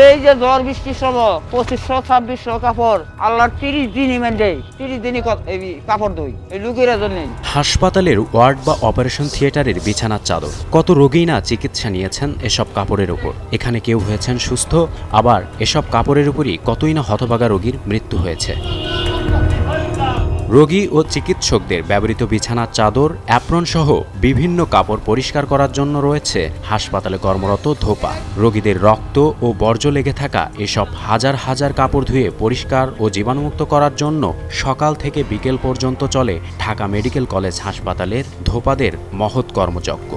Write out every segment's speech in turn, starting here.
এই যে ঝড় বৃষ্টির সময় 2500-2600 কাপড় আল্লাহর 30 দিন ইমান দেয়, 30 দিনই কাপড় দই এই লোকের জন্য। হাসপাতালের ওয়ার্ড বা অপারেশন থিয়েটারের বিছানার চাদর, কত রোগী না চিকিৎসা নিয়েছেন এসব কাপড়ের উপর। এখানে কেউ হয়েছেন সুস্থ, আবার এসব কাপড়ের উপরই কতই না হতভাগা রোগীর মৃত্যু হয়েছে। রোগী ও চিকিৎসকদের ব্যবহৃত বিছানার চাদর, অ্যাপ্রন সহ বিভিন্ন কাপড় পরিষ্কার করার জন্য রয়েছে হাসপাতালে কর্মরত ধোপা। রোগীদের রক্ত ও বর্জ্য লেগে থাকা এসব হাজার হাজার কাপড় ধুয়ে পরিষ্কার ও জীবাণুমুক্ত করার জন্য সকাল থেকে বিকেল পর্যন্ত চলে ঢাকা মেডিকেল কলেজ হাসপাতালের ধোপাদের মহৎ কর্মযজ্ঞ।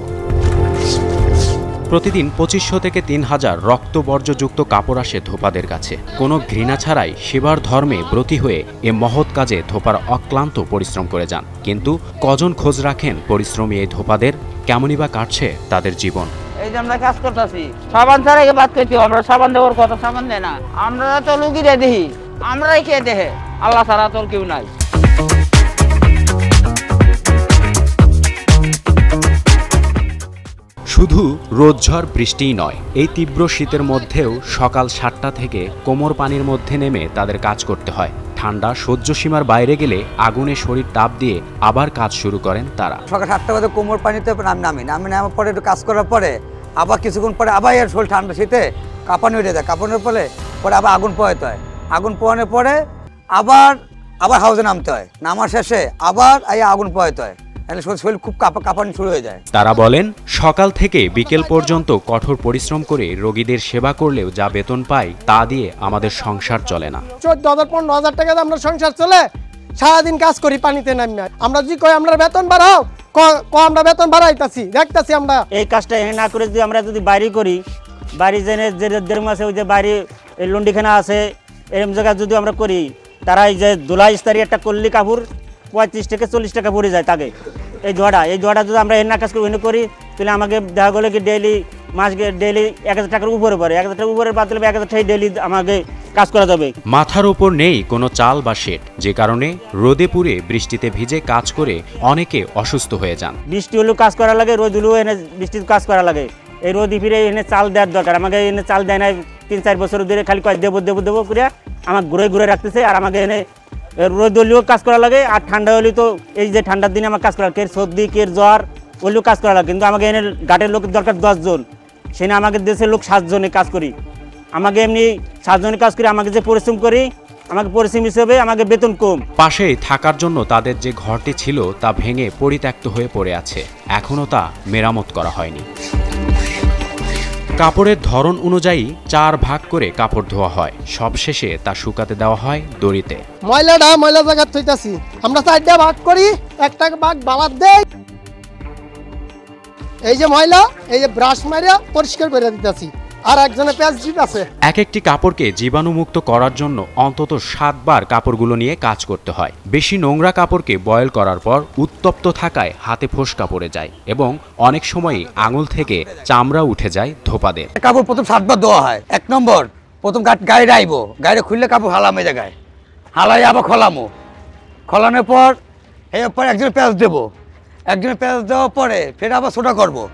প্রতিদিন 2500 থেকে 3000 রক্তবর্জ্যযুক্ত কাপড় আসে ধোপাদের কাছে। কোনো ঘৃণা ছাড়াই সেবার ধর্মে ব্রতী হয়ে এ মহৎ কাজে ধোপার অক্লান্ত পরিশ্রম করে যান। কিন্তু কজন খোঁজ রাখেন পরিশ্রমী এই ধোপাদের? কেমনই বা কাটছে তাদের জীবন? এই যে আমরা কাজ করতেছি, সাবান ছাড়া বাদ করতে, আমরা সাবান দেওয়ার কথা, সাবান দেয় না। আমরা তো লুকিয়ে দেখি, আমরাই কে দেখে, আল্লাহ ছাড়া তোর কেউ নাই। শুধু রোদঝড় বৃষ্টিই নয়, এই তীব্র শীতের মধ্যেও সকাল 7টা থেকে কোমর পানির মধ্যে নেমে তাদের কাজ করতে হয়। ঠান্ডা সহ্য সীমার বাইরে গেলে আগুনে শরীর তাপ দিয়ে আবার কাজ শুরু করেন তারা। সকাল 7টা বাজে কোমর পানিতে নামার পরে একটু কাজ করার পরে আবার কিছুক্ষণ পরে আবার এর শরীর ঠান্ডা শীতে কাঁপানি উঠে যায়। কাঁপানোর পরে আবার আগুন পোহাতে হয়। আগুন পোহানোর পরে আবার হাউজে নামতে হয়। নামার শেষে আবার আগুন পোহাতে হয়। শরীর খুব কাঁপানি শুরু হয়ে যায়। তারা বলেন, সকাল থেকে বিকেল পর্যন্ত কঠোর পরিশ্রম করে রোগীদের সেবা করলেও যা বেতন পাই তা দিয়ে আমাদের সংসার চলে না। 14,000-15,000 টাকা আমরা সংসার চলে, সারাদিন কাজ করি পানিতে নামি। আমরা যদি কই আমরা বেতন বাড়াও, আমরা বেতন বাড়াইতাছি, দেখতাছি আমরা। এই কাজটা না করে যদি আমরা বাইরে করি, বাড়ি জেনে যে দেড় মাসে ওই যে বাইরে এই লন্ডিখানা আছে, এরকম জায়গায় যদি আমরা করি, তারা এই যে দোলা ইস্তারি একটা করলি কাপড় 35 থেকে 40 টাকা পড়ে যায় তাকে। এই জোয়াটা যদি আমরা এর না কাজ করি, তাহলে আমাকে দেখা গেলো কি ডেইলি ডেইলি 1000 টাকার উপরে পড়ে। 1000 টাকার উপরে বাদ দিলে 1000 টাকা ডেইলি আমাকে কাজ করা যাবে। মাথার উপর নেই কোনো চাল বা শেড, যে কারণে রোদে পুড়ে বৃষ্টিতে ভিজে কাজ করে অনেকে অসুস্থ হয়ে যান। বৃষ্টি হলেও কাজ করা লাগে, রোদ হলেও এনে বৃষ্টিতে কাজ করা লাগে। এই রোদ ফিরে এনে চাল দেওয়ার দরকার। আমাকে এনে চাল দেয় না 3-4 বছর ধরে, খালি কয় দেবো করে আমাকে ঘুরে রাখতেছে। আর আমাকে এনে রোদ হলেও কাজ করা লাগে, আর ঠান্ডা হলেও তো এই যে ঠান্ডার দিনে আমার কাজ করা, কে সর্দি কে জ্বর হলেও কাজ করা লাগে। কিন্তু আমাকে এনে ঘাটের লোকের দরকার 10 জন, সেখানে আমাকে দেশের লোক 7 জনে কাজ করি। আমাকে এমনি 7 জনে কাজ করি, আমাকে যে পরিশ্রম করি, আমাকে পরিশ্রম হিসেবে আমাকে বেতন কম। পাশেই থাকার জন্য তাদের যে ঘরটি ছিল তা ভেঙে পরিত্যক্ত হয়ে পড়ে আছে, এখনও তা মেরামত করা হয়নি। কাপড়ের ধরন অনুযায়ী 4 ভাগ করে কাপড় ধোয়া হয়, সবশেষে তা শুকাতে দেওয়া হয় দড়িতে। ময়লা জায়গা থইতাছি, আমরা 4টা ভাগ করি, একটা ভাগ বালাত দেই। এই যে ময়লা, এই যে ব্রাশ মারিয়া পরিষ্কার করে দিতেছি, আর একজনে পেঁয়াজ আছে। এক একটি কাপড়কে জীবাণুমুক্ত করার জন্য অন্তত 7 বার কাপড়গুলো নিয়ে কাজ করতে হয়। বেশি নোংরা কাপড়কে বয়েল করার পর উত্তপ্ত থাকায় হাতে ফোস্কা পড়ে যায় এবং অনেক সময়ই আঙুল থেকে চামড়া উঠে যায় ধোপাদের। কাপড় প্রথম 7 বার ধোয়া হয়। 1 নম্বর প্রথম গাড়িটা আইবো, গাড়ি খুললে কাপড় হালামে জায়গায় হালাই আবার খলানোর পর এরপর একজনে পেঁয়াজ দেবো। একজনে পেঁয়াজ দেওয়ার পরে ফের আবার সোডা করবো।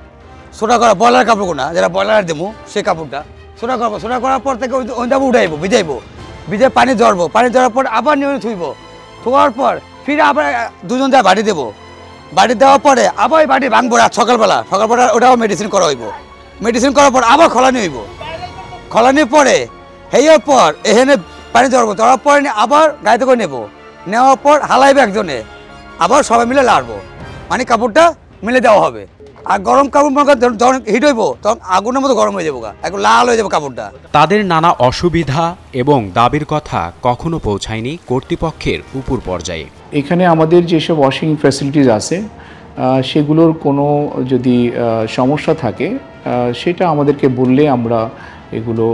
সোডা করা বয়লার কাপড় না, যেটা বয়লার দেবো সেই কাপড়টা সোডা করবো। সোডা করার পর থেকে ওইটা উঠাইবো, ভিজাই পানি ঝরবো। পানি ঝরার পর আবার নিয়ে থুয়ার পর ফিরে আবার 2 জন যায় বাড়ি দেবো। বাড়ি দেওয়ার পরে আবার ওই বাড়ি ভাঙবো রাত সকালবেলা ওটাও মেডিসিন করা হইব। মেডিসিন করার পর আবার খলানি হইব। খলানির পরে হেয়ার পর এখানে পানি ঝরবো, ঝরার পরে আবার গাড়িতে করে নেবো। নেওয়ার পর হালাইবে একজনে, আবার সবাই মিলে লাড়বো, মানে কাপড়টা মিলে দেওয়া হবে। আর গরম কাপড় যখন হিট হইব তখন আগুনের মতো গরম হয়ে যাবো, একটু লাল হয়ে যাবে কাপড়টা। তাদের নানা অসুবিধা এবং দাবির কথা কখনো পৌঁছায়নি কর্তৃপক্ষের উপর পর্যায়ে। এখানে আমাদের যেসব ওয়াশিং ফ্যাসিলিটিস আছে সেগুলোর কোনো যদি সমস্যা থাকে সেটা আমাদেরকে বললে আমরা এগুলো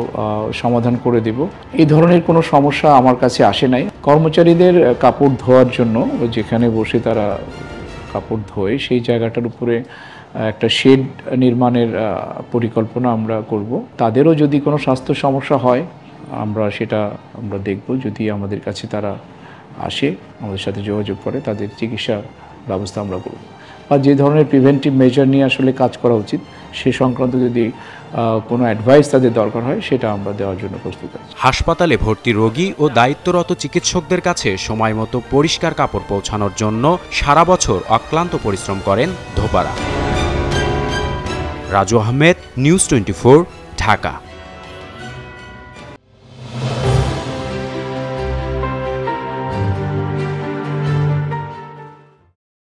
সমাধান করে দেব। এই ধরনের কোনো সমস্যা আমার কাছে আসে নাই। কর্মচারীদের কাপড় ধোয়ার জন্য যেখানে বসে তারা কাপড় ধোয় সেই জায়গাটার উপরে একটা শেড নির্মাণের পরিকল্পনা আমরা করব। তাদেরও যদি কোনো স্বাস্থ্য সমস্যা হয় আমরা দেখব। যদি আমাদের কাছে তারা আসে, আমাদের সাথে যোগাযোগ করে, তাদের চিকিৎসা ব্যবস্থা আমরা করব। বা যে ধরনের প্রিভেন্টিভ মেজার নিয়ে আসলে কাজ করা উচিত সে সংক্রান্ত যদি কোনো অ্যাডভাইস তাদের দরকার হয় সেটা আমরা দেওয়ার জন্য প্রস্তুত আছি। হাসপাতালে ভর্তি রোগী ও দায়িত্বরত চিকিৎসকদের কাছে সময়মতো পরিষ্কার কাপড় পৌঁছানোর জন্য সারা বছর অক্লান্ত পরিশ্রম করেন ধোপারা। রাজু আহমেদ, নিউজ 24, ঢাকা।